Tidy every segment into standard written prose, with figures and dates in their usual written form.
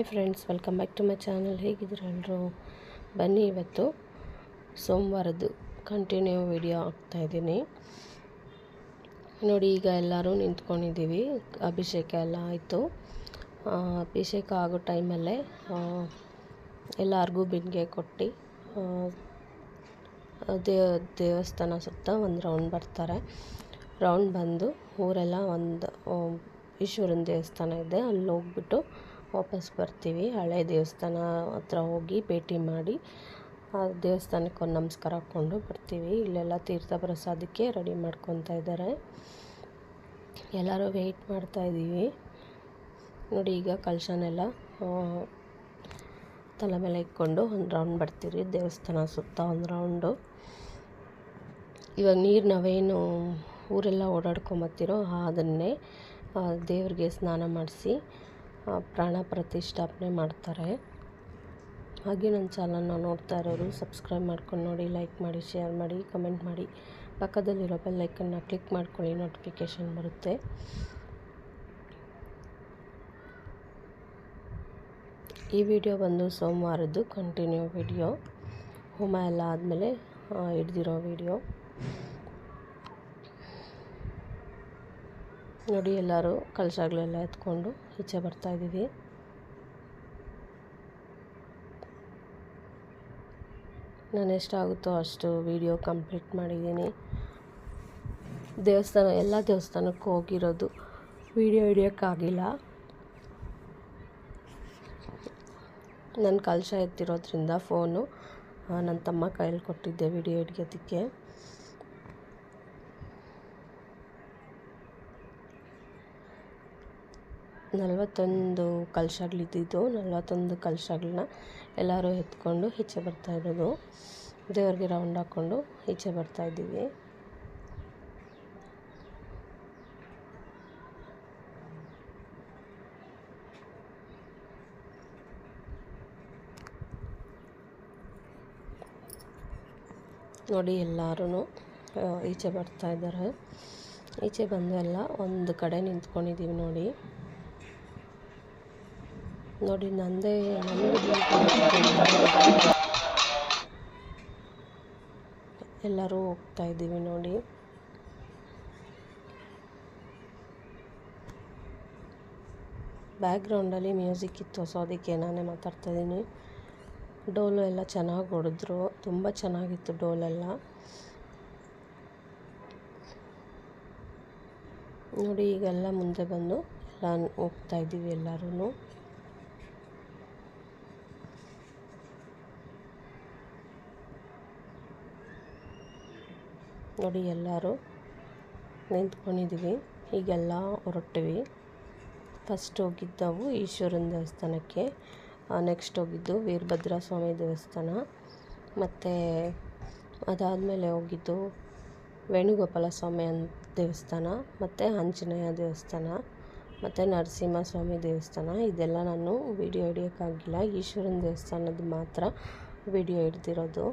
Friends, welcome back to my channel. ಹೇಗಿದ್ದೀರ ಎಲ್ಲರೂ? ಬನ್ನಿ, ಇವತ್ತು ಸೋಮವಾರದ್ದು ಕಂಟಿನ್ಯೂ ವಿಡಿಯೋ ಹಾಕ್ತಾಯಿದ್ದೀನಿ ನೋಡಿ. ಈಗ ಎಲ್ಲರೂ ನಿಂತ್ಕೊಂಡಿದ್ದೀವಿ, ಅಭಿಷೇಕ ಎಲ್ಲ ಆಯಿತು. ಅಭಿಷೇಕ ಆಗೋ ಟೈಮಲ್ಲೇ ಎಲ್ಲರಿಗೂ ಬಿಂದಿಗೆ ಕೊಟ್ಟು ದೇವಸ್ಥಾನ ಸುತ್ತ ಒಂದು ರೌಂಡ್ ಬರ್ತಾರೆ. ರೌಂಡ್ ಬಂದು ಊರೆಲ್ಲ ಒಂದು ಈಶ್ವರನ ದೇವಸ್ಥಾನ ಇದೆ, ಅಲ್ಲಿ ಹೋಗ್ಬಿಟ್ಟು ವಾಪಸ್ ಬರ್ತೀವಿ. ಹಳೆ ದೇವಸ್ಥಾನ ಹತ್ರ ಹೋಗಿ ಭೇಟಿ ಮಾಡಿ ಆ ದೇವಸ್ಥಾನಕ್ಕೆ ಒಂದು ನಮಸ್ಕಾರ ಹಾಕ್ಕೊಂಡು ಬರ್ತೀವಿ. ಇಲ್ಲೆಲ್ಲ ತೀರ್ಥ ಪ್ರಸಾದಕ್ಕೆ ರೆಡಿ ಮಾಡ್ಕೊತಾ ಇದ್ದಾರೆ, ಎಲ್ಲರೂ ವೆಯ್ಟ್ ಮಾಡ್ತಾಯಿದ್ದೀವಿ ನೋಡಿ. ಈಗ ಕಲಶನೆಲ್ಲ ತಲೆ ಮೇಲೆ ಇಟ್ಕೊಂಡು ಒಂದು ರೌಂಡ್ ಬರ್ತೀರಿ ದೇವಸ್ಥಾನ ಸುತ್ತ ಒಂದು ರೌಂಡು. ಇವಾಗ ನೀರು ನಾವೇನು ಊರೆಲ್ಲ ಓಡಾಡ್ಕೊಂಬತ್ತೀರೋ ಅದನ್ನೇ ದೇವ್ರಿಗೆ ಸ್ನಾನ ಮಾಡಿಸಿ ಪ್ರಾಣ ಪ್ರತಿಷ್ಠಾಪನೆ ಮಾಡ್ತಾರೆ. ಹಾಗೆ ನನ್ನ ಚಾನಲ್ನ ನೋಡ್ತಾ ಇರೋರು ಸಬ್ಸ್ಕ್ರೈಬ್ ಮಾಡ್ಕೊಂಡು ನೋಡಿ, ಲೈಕ್ ಮಾಡಿ, ಶೇರ್ ಮಾಡಿ, ಕಮೆಂಟ್ ಮಾಡಿ, ಪಕ್ಕದಲ್ಲಿರೋ ಬೆಲ್ ಐಕನ್ನ ಕ್ಲಿಕ್ ಮಾಡ್ಕೊಳ್ಳಿ, ನೋಟಿಫಿಕೇಷನ್ ಬರುತ್ತೆ. ಈ ವಿಡಿಯೋ ಬಂದು ಸೋಮವಾರದ್ದು ಕಂಟಿನ್ಯೂ ವಿಡಿಯೋ, ಹೋಮ ಎಲ್ಲ ಆದಮೇಲೆ ಹಿಡ್ದಿರೋ ವಿಡಿಯೋ ನೋಡಿ. ಎಲ್ಲರೂ ಕಲಶಗಳೆಲ್ಲ ಎತ್ಕೊಂಡು ಈಚೆ ಬರ್ತಾಯಿದ್ದೀವಿ. ನಾನು ಎಷ್ಟಾಗುತ್ತೋ ಅಷ್ಟು ವಿಡಿಯೋ ಕಂಪ್ಲೀಟ್ ಮಾಡಿದ್ದೀನಿ. ಎಲ್ಲ ದೇವಸ್ಥಾನಕ್ಕೂ ಹೋಗಿರೋದು ವಿಡಿಯೋ ಹಿಡಿಯೋಕ್ಕಾಗಿಲ್ಲ. ನನ್ನ ಕಲಶ ಎತ್ತಿರೋದ್ರಿಂದ ಫೋನು ನನ್ನ ತಮ್ಮ ಕೈಯಲ್ಲಿ ಕೊಟ್ಟಿದ್ದೆ ವಿಡಿಯೋ ಹಿಡಿಯೋದಕ್ಕೆ. ನಲವತ್ತೊಂದು ಕಲಶಗಳಿದ್ದಿದ್ದು, 41 ಕಲಶಗಳನ್ನ ಎಲ್ಲರೂ ಎತ್ಕೊಂಡು ಈಚೆ ಬರ್ತಾಯಿರೋದು. ದೇವ್ರಿಗೆ ರೌಂಡ್ ಹಾಕ್ಕೊಂಡು ಈಚೆ ಬರ್ತಾಯಿದ್ದೀವಿ. ನೋಡಿ, ಎಲ್ಲರೂ ಈಚೆ ಬರ್ತಾಯಿದ್ದಾರೆ. ಈಚೆ ಬಂದು ಎಲ್ಲ ಒಂದು ಕಡೆ ನಿಂತ್ಕೊಂಡಿದ್ದೀವಿ ನೋಡಿ. ನಂದೇ ಎಲ್ಲರೂ ಹೋಗ್ತಾ ಇದ್ದೀವಿ ನೋಡಿ. ಬ್ಯಾಕ್ಗ್ರೌಂಡಲ್ಲಿ ಮ್ಯೂಸಿಕ್ ಇತ್ತು, ಸೊ ಅದಕ್ಕೆ ನಾನೇ ಮಾತಾಡ್ತಾಯಿದ್ದೀನಿ. ಡೋಲು ಎಲ್ಲ ಚೆನ್ನಾಗಿ ಹೊಡೆದ್ರು, ತುಂಬ ಚೆನ್ನಾಗಿತ್ತು ಡೋಲೆಲ್ಲ ನೋಡಿ. ಈಗೆಲ್ಲ ಮುಂದೆ ಬಂದು ಎಲ್ಲ ಹೋಗ್ತಾ ಇದ್ದೀವಿ ಎಲ್ಲರೂ ನೋಡಿ. ಎಲ್ಲರೂ ನಿಂತ್ಕೊಂಡಿದ್ದೀವಿ, ಈಗೆಲ್ಲ ಹೊರಟಿವಿ. ಫಸ್ಟ್ ಹೋಗಿದ್ದವು ಈಶ್ವರನ ದೇವಸ್ಥಾನಕ್ಕೆ, ನೆಕ್ಸ್ಟ್ ಹೋಗಿದ್ದು ವೀರಭದ್ರ ಸ್ವಾಮಿ ದೇವಸ್ಥಾನ, ಮತ್ತು ಅದಾದಮೇಲೆ ಹೋಗಿದ್ದು ವೇಣುಗೋಪಾಲ ಸ್ವಾಮಿ ದೇವಸ್ಥಾನ, ಮತ್ತು ಆಂಜನೇಯ ದೇವಸ್ಥಾನ, ಮತ್ತು ನರಸಿಂಹ ಸ್ವಾಮಿ ದೇವಸ್ಥಾನ. ಇದೆಲ್ಲ ನಾನು ವಿಡಿಯೋ ಹಿಡಿಯೋಕ್ಕಾಗಿಲ್ಲ, ಈಶ್ವರನ ದೇವಸ್ಥಾನದ ಮಾತ್ರ ವಿಡಿಯೋ ಹಿಡ್ದಿರೋದು.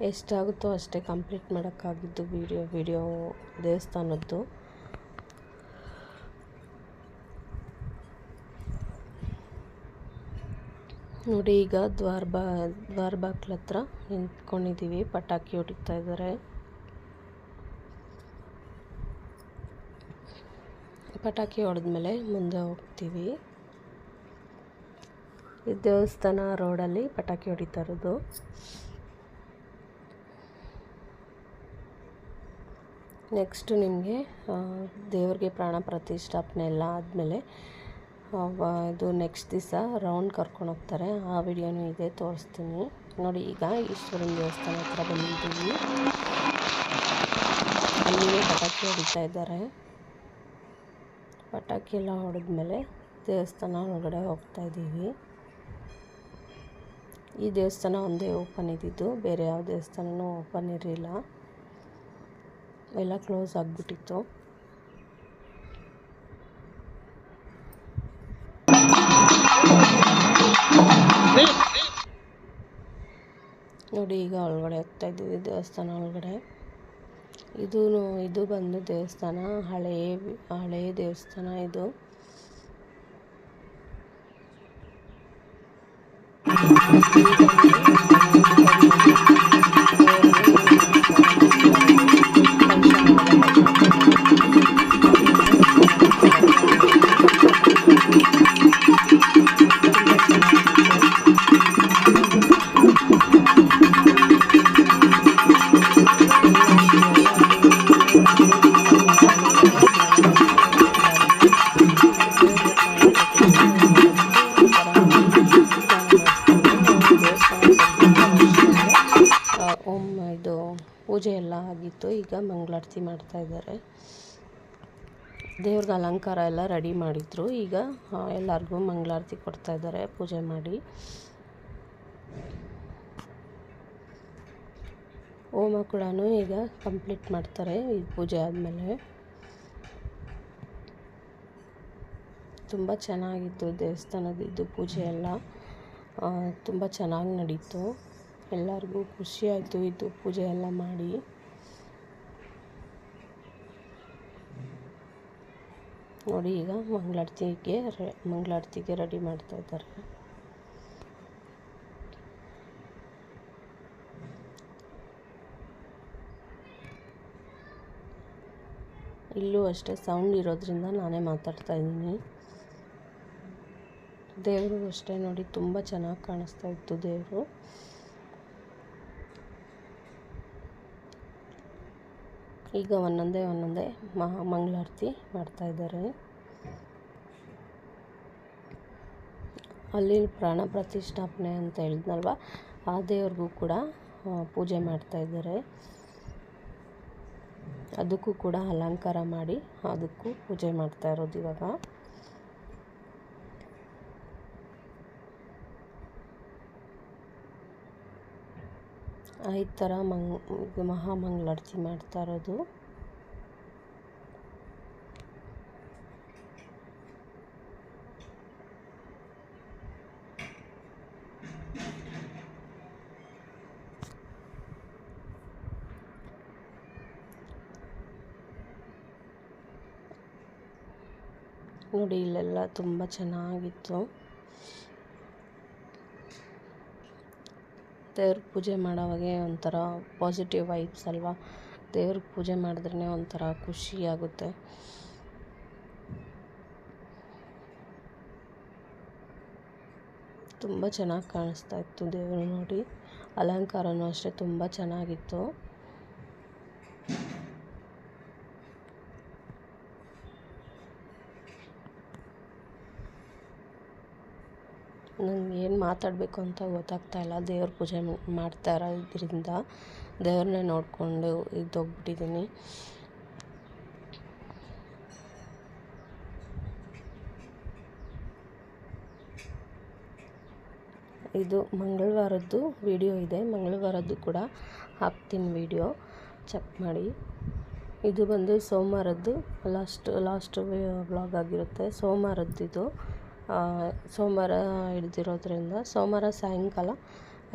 ಎಷ್ಟಾಗುತ್ತೋ ಅಷ್ಟೇ ಕಂಪ್ಲೀಟ್ ಮಾಡೋಕ್ಕಾಗಿದ್ದು ವಿಡಿಯೋ ದೇವಸ್ಥಾನದ್ದು ನೋಡಿ. ಈಗ ದ್ವಾರ ಬಾಗ್ಲ ಹತ್ರ ನಿಂತ್ಕೊಂಡಿದ್ದೀವಿ, ಪಟಾಕಿ ಹೊಡಿತಾ ಇದ್ದಾರೆ. ಪಟಾಕಿ ಹೊಡೆದ್ಮೇಲೆ ಮುಂದೆ ಹೋಗ್ತೀವಿ. ಈ ದೇವಸ್ಥಾನ ರೋಡಲ್ಲಿ ಪಟಾಕಿ ಹೊಡಿತಾ ಇರೋದು. ನೆಕ್ಸ್ಟು ನಿಮಗೆ ದೇವ್ರಿಗೆ ಪ್ರಾಣ ಪ್ರತಿಷ್ಠಾಪನೆ ಎಲ್ಲ ಆದಮೇಲೆ ಇದು ನೆಕ್ಸ್ಟ್ ದಿವಸ ರೌಂಡ್ ಕರ್ಕೊಂಡು ಹೋಗ್ತಾರೆ. ಆ ವಿಡಿಯೋನೂ ಇದೆ, ತೋರಿಸ್ತೀನಿ ನೋಡಿ. ಈಗ ಈಶ್ವರನ ದೇವಸ್ಥಾನ ಹತ್ರ ಬಂದಿದ್ದೀವಿ, ಅಲ್ಲಿಯೇ ಪಟಾಕಿ ಹೊಡಿತಾ ಇದ್ದಾರೆ. ಪಟಾಕಿ ಎಲ್ಲ ಹೊಡೆದ್ಮೇಲೆ ದೇವಸ್ಥಾನ ಒಳಗಡೆ ಹೋಗ್ತಾ ಇದ್ದೀವಿ. ಈ ದೇವಸ್ಥಾನ ಒಂದೇ ಓಪನ್ ಇದ್ದಿದ್ದು, ಬೇರೆ ಯಾವ ದೇವಸ್ಥಾನವೂ ಓಪನ್ ಇರಲಿಲ್ಲ, ಎಲ್ಲ ಕ್ಲೋಸ್ ಆಗಿಬಿಟ್ಟಿತ್ತು. ನೋಡಿ, ಈಗ ಒಳಗಡೆ ಹೋಗ್ತಾ ಇದ್ದೀವಿ ದೇವಸ್ಥಾನ ಒಳಗಡೆ. ಇದು ಬಂದು ದೇವಸ್ಥಾನ, ಹಳೆಯ ದೇವಸ್ಥಾನ ಇದು. ಇದು ಪೂಜೆ ಎಲ್ಲ ಆಗಿತ್ತು. ಈಗ ಮಂಗಳಾರತಿ ಮಾಡ್ತಾ ಇದ್ದಾರೆ. ದೇವ್ರಿಗೆ ಅಲಂಕಾರ ಎಲ್ಲ ರೆಡಿ ಮಾಡಿದ್ರು. ಈಗ ಎಲ್ಲರಿಗೂ ಮಂಗಳಾರತಿ ಕೊಡ್ತಾ ಇದ್ದಾರೆ ಪೂಜೆ ಮಾಡಿ. ಹೋಮ ಕೂಡ ಈಗ ಕಂಪ್ಲೀಟ್ ಮಾಡ್ತಾರೆ ಈ ಪೂಜೆ ಆದಮೇಲೆ. ತುಂಬ ಚೆನ್ನಾಗಿತ್ತು ದೇವಸ್ಥಾನದಿದ್ದು ಪೂಜೆ ಎಲ್ಲ. ತುಂಬ ಚೆನ್ನಾಗಿ ನಡೀತು. ಎಲ್ಲರಿಗೂ ಖುಷಿ ಆಯಿತು ಇದು ಪೂಜೆ ಎಲ್ಲ ಮಾಡಿ. ನೋಡಿ ಈಗ ಮಂಗಳಾರತಿಗೆ ರೆಡಿ ಮಾಡ್ತಾ ಇದ್ದಾರೆ. ಇಲ್ಲೂ ಅಷ್ಟೇ ಸೌಂಡ್ ಇರೋದ್ರಿಂದ ನಾನೇ ಮಾತಾಡ್ತಾ ಇದ್ದೀನಿ. ದೇವರು ಅಷ್ಟೇ ನೋಡಿ ತುಂಬ ಚೆನ್ನಾಗಿ ಕಾಣಿಸ್ತಾ ಇತ್ತು ದೇವರು. ಈಗ ಒಂದೊಂದೇ ಮಂಗಳಾರತಿ ಮಾಡ್ತಾ ಇದ್ದಾರೆ. ಅಲ್ಲಿ ಪ್ರಾಣ ಪ್ರತಿಷ್ಠಾಪನೆ ಅಂತ ಹೇಳಿದ್ನಲ್ವ, ಆ ದೇವ್ರಿಗೂ ಕೂಡ ಪೂಜೆ ಮಾಡ್ತಾ ಇದ್ದಾರೆ. ಅದಕ್ಕೂ ಕೂಡ ಅಲಂಕಾರ ಮಾಡಿ ಅದಕ್ಕೂ ಪೂಜೆ ಮಾಡ್ತಾ ಇರೋದು ಇವಾಗ. ಈ ಥರ ಮಹಾಮಂಗಳಾರತಿ ಮಾಡ್ತಾ ಇರೋದು. ನೋಡಿ ಇಲ್ಲೆಲ್ಲ ತುಂಬ ಚೆನ್ನಾಗಿತ್ತು. ದೇವ್ರ ಪೂಜೆ ಮಾಡೋವಾಗೆ ಒಂಥರ ಪಾಸಿಟಿವ್ ವೈಬ್ಸ್ ಅಲ್ವಾ. ದೇವ್ರಿಗೆ ಪೂಜೆ ಮಾಡಿದ್ರೇ ಒಂಥರ ಖುಷಿ ಆಗುತ್ತೆ. ತುಂಬ ಚೆನ್ನಾಗಿ ಕಾಣಿಸ್ತಾ ಇತ್ತು ದೇವರು ನೋಡಿ. ಅಲಂಕಾರನೂ ಅಷ್ಟೇ ತುಂಬ ಚೆನ್ನಾಗಿತ್ತು. ನನಗೆ ಏನು ಮಾತಾಡಬೇಕು ಅಂತ ಗೊತ್ತಾಗ್ತಾ ಇಲ್ಲ. ದೇವ್ರ ಪೂಜೆ ಮಾಡ್ತಾ ಇರೋದ್ರಿಂದ ದೇವ್ರನ್ನೇ ನೋಡಿಕೊಂಡು ಇದ್ದೋಗ್ಬಿಟ್ಟಿದ್ದೀನಿ. ಇದು ಮಂಗಳವಾರದ್ದು ವಿಡಿಯೋ ಇದೆ, ಮಂಗಳವಾರದ್ದು ಕೂಡ ಹಾಕ್ತೀನಿ ವಿಡಿಯೋ, ಚೆಕ್ ಮಾಡಿ. ಇದು ಬಂದು ಸೋಮವಾರದ್ದು ಲಾಸ್ಟ್ ವ್ಲಾಗ್ ಆಗಿರುತ್ತೆ. ಸೋಮವಾರದ್ದು ಸೋಮವಾರ ಹಿಡ್ದಿರೋದ್ರಿಂದ ಸೋಮವಾರ ಸಾಯಂಕಾಲ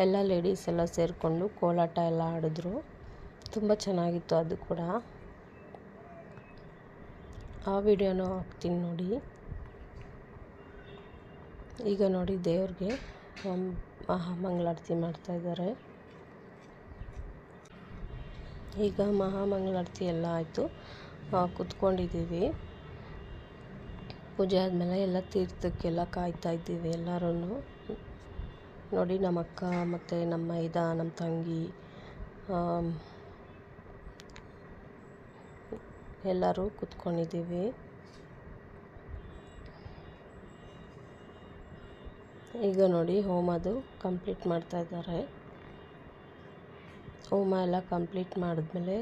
ಎಲ್ಲ ಲೇಡೀಸ್ ಎಲ್ಲ ಸೇರಿಕೊಂಡು ಕೋಲಾಟ ಎಲ್ಲ ಆಡಿದ್ರು. ತುಂಬ ಚೆನ್ನಾಗಿತ್ತು ಅದು ಕೂಡ. ಆ ವಿಡಿಯೋನೂ ಹಾಕ್ತೀನಿ ನೋಡಿ. ಈಗ ನೋಡಿ ದೇವ್ರಿಗೆ ಮಹಾಮಂಗಳಾರತಿ ಮಾಡ್ತಾಯಿದ್ದಾರೆ. ಈಗ ಮಹಾಮಂಗಳಾರತಿ ಎಲ್ಲ ಆಯಿತು, ಕೂತ್ಕೊಂಡಿದ್ದೀವಿ. ಪೂಜೆ ಆದಮೇಲೆ ಎಲ್ಲ ತೀರ್ಥಕ್ಕೆಲ್ಲ ಕಾಯ್ತಾ ಇದ್ದೀವಿ ಎಲ್ಲರೂ. ನೋಡಿ ನಮ್ಮ ಅಕ್ಕ ಮತ್ತು ನಮ್ಮ ತಂಗಿ ಎಲ್ಲರೂ ಕೂತ್ಕೊಂಡಿದ್ದೀವಿ. ಈಗ ನೋಡಿ ಹೋಮದು ಕಂಪ್ಲೀಟ್ ಮಾಡ್ತಾ ಇದ್ದಾರೆ. ಹೋಮ ಎಲ್ಲ ಕಂಪ್ಲೀಟ್ ಮಾಡಿದ್ಮೇಲೆ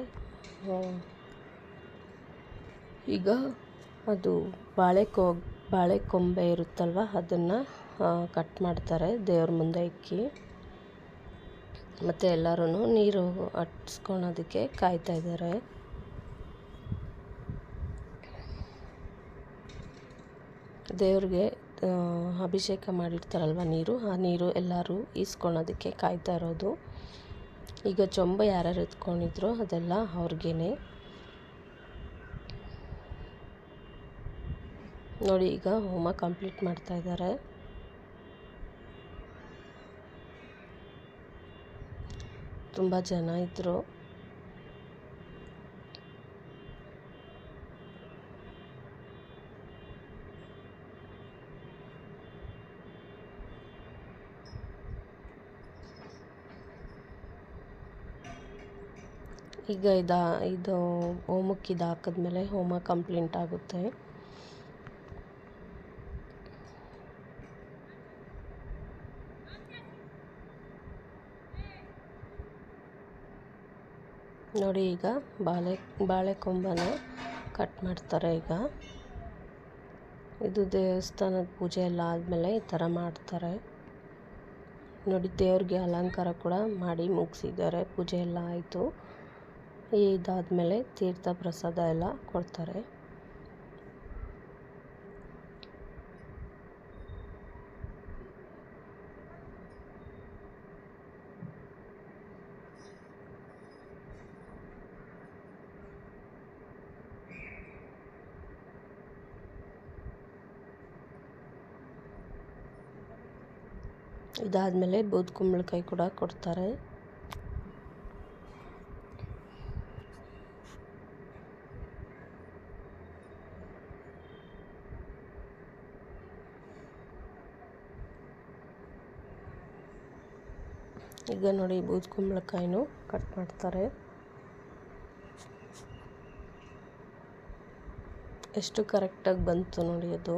ಈಗ ಅದು ಬಾಳೆ ಕೊಂಬೆ ಇರುತ್ತಲ್ವ, ಅದನ್ನು ಕಟ್ ಮಾಡ್ತಾರೆ ದೇವ್ರ ಮುಂದೆ ಇಕ್ಕಿ. ಮತ್ತು ಎಲ್ಲರೂ ನೀರು ಹಟ್ಸ್ಕೊಳೋದಕ್ಕೆ ಕಾಯ್ತಾ ಇದ್ದಾರೆ. ದೇವ್ರಿಗೆ ಅಭಿಷೇಕ ಮಾಡಿರ್ತಾರಲ್ವ ನೀರು, ಆ ನೀರು ಎಲ್ಲರೂ ಈಸ್ಕೊಳೋದಕ್ಕೆ ಕಾಯ್ತಾ ಇರೋದು. ಈಗ ಚೊಂಬ ಯಾರ್ಯಾರು ಎತ್ಕೊಂಡಿದ್ರು ಅದೆಲ್ಲ ಅವ್ರಿಗೇನೆ. ನೋಡಿ ಈಗ ಹೋಮ ಕಂಪ್ಲೀಟ್ ಮಾಡ್ತಾ ಇದ್ದಾರೆ. ತುಂಬ ಜನ ಇದ್ದರು. ಈಗ ಇದು ಹೋಮಕ್ಕೆ ಇದು ಹಾಕಿದ್ಮೇಲೆ ಹೋಮ ಕಂಪ್ಲೀಟ್ ಆಗುತ್ತೆ. ನೋಡಿ ಈಗ ಬಾಳೆ ಕೊಂಬನ ಕಟ್ ಮಾಡ್ತಾರೆ. ಈಗ ಇದು ದೇವಸ್ಥಾನದ ಪೂಜೆ ಎಲ್ಲ ಆದಮೇಲೆ ಈ ಥರ ಮಾಡ್ತಾರೆ. ನೋಡಿ ದೇವ್ರಿಗೆ ಅಲಂಕಾರ ಕೂಡ ಮಾಡಿ ಮುಗಿಸಿದ್ದಾರೆ. ಪೂಜೆ ಎಲ್ಲ ಆಯಿತು. ಇದಾದಮೇಲೆ ತೀರ್ಥ ಪ್ರಸಾದ ಎಲ್ಲ ಕೊಡ್ತಾರೆ. ಇದಾದಮೇಲೆ ಬೂದ್ ಕುಂಬಳಕಾಯಿ ಕೂಡ ಕೊಡ್ತಾರೆ. ಈಗ ನೋಡಿ ಬೂದ್ ಕುಂಬಳಕಾಯಿನೂ ಕಟ್ ಮಾಡ್ತಾರೆ. ಎಷ್ಟು ಕರೆಕ್ಟಾಗಿ ಬಂತು ನೋಡಿ ಅದು.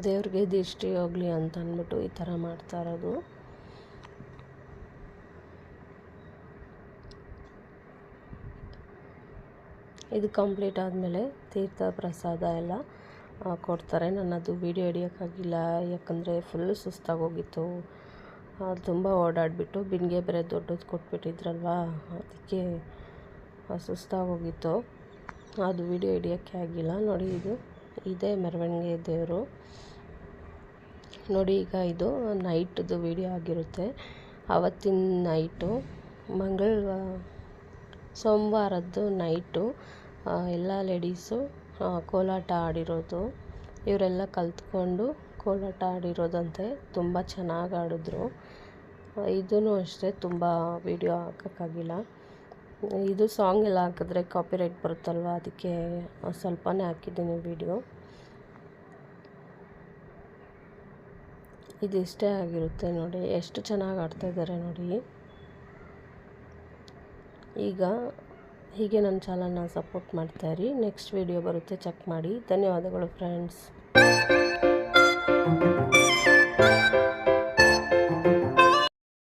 ದೇವ್ರಿಗೆ ದಿಷ್ಟಿ ಹೋಗಲಿ ಅಂತ ಅಂದ್ಬಿಟ್ಟು ಈ ಥರ ಮಾಡ್ತಾ ಇರೋದು. ಇದು ಕಂಪ್ಲೀಟ್ ಆದಮೇಲೆ ತೀರ್ಥ ಪ್ರಸಾದ ಎಲ್ಲ ಕೊಡ್ತಾರೆ. ನನ್ನದು ವೀಡಿಯೋ ಹಿಡಿಯೋಕ್ಕಾಗಿಲ್ಲ, ಯಾಕಂದರೆ ಫುಲ್ಲು ಸುಸ್ತಾಗೋಗಿತ್ತು. ತುಂಬ ಓಡಾಡಿಬಿಟ್ಟು ಬಿನ್ಗೆ ಬೇರೆ ದೊಡ್ಡದು ಕೊಟ್ಬಿಟ್ಟಿದ್ರಲ್ವ, ಅದಕ್ಕೆ ಸುಸ್ತಾಗೋಗಿತ್ತು. ಅದು ವೀಡಿಯೋ ಹಿಡಿಯೋಕ್ಕೆ ಆಗಿಲ್ಲ. ನೋಡಿ ಇದೇ ಮೆರವಣಿಗೆ ದೇವರು. ನೋಡಿ ಈಗ ಇದು ನೈಟ್ದು ವೀಡಿಯೋ ಆಗಿರುತ್ತೆ. ಆವತ್ತಿನ ನೈಟು ಸೋಮವಾರದ್ದು ನೈಟು ಎಲ್ಲ ಲೇಡೀಸು ಕೋಲಾಟ ಆಡಿರೋದು. ಇವರೆಲ್ಲ ಕಲ್ತ್ಕೊಂಡು ಕೋಲಾಟ ಆಡಿರೋದಂತೆ. ತುಂಬ ಚೆನ್ನಾಗಿ ಆಡಿದ್ರು. ಇದೂ ಅಷ್ಟೇ, ತುಂಬ ವೀಡಿಯೋ ಹಾಕೋಕ್ಕಾಗಿಲ್ಲ. ಇದು ಸಾಂಗ್ ಎಲ್ಲ ಹಾಕಿದ್ರೆ ಕಾಪಿರೈಟ್ ಬರುತ್ತಲ್ವ, ಅದಕ್ಕೆ ಸ್ವಲ್ಪನೇ ಹಾಕಿದ್ದೀನಿ ವೀಡಿಯೋ. ಇದಿಷ್ಟೇ ಆಗಿರುತ್ತೆ. ನೋಡಿ ಎಷ್ಟು ಚೆನ್ನಾಗಿ ಆಡ್ತಾಯಿದ್ದಾರೆ ನೋಡಿ. ಈಗ ಹೀಗೆ ನನ್ನ ಚಾನಲ್ನ ಸಪೋರ್ಟ್ ಮಾಡ್ತಾಯಿರಿ. ನೆಕ್ಸ್ಟ್ ವೀಡಿಯೋ ಬರುತ್ತೆ, ಚೆಕ್ ಮಾಡಿ. ಧನ್ಯವಾದಗಳು ಫ್ರೆಂಡ್ಸ್.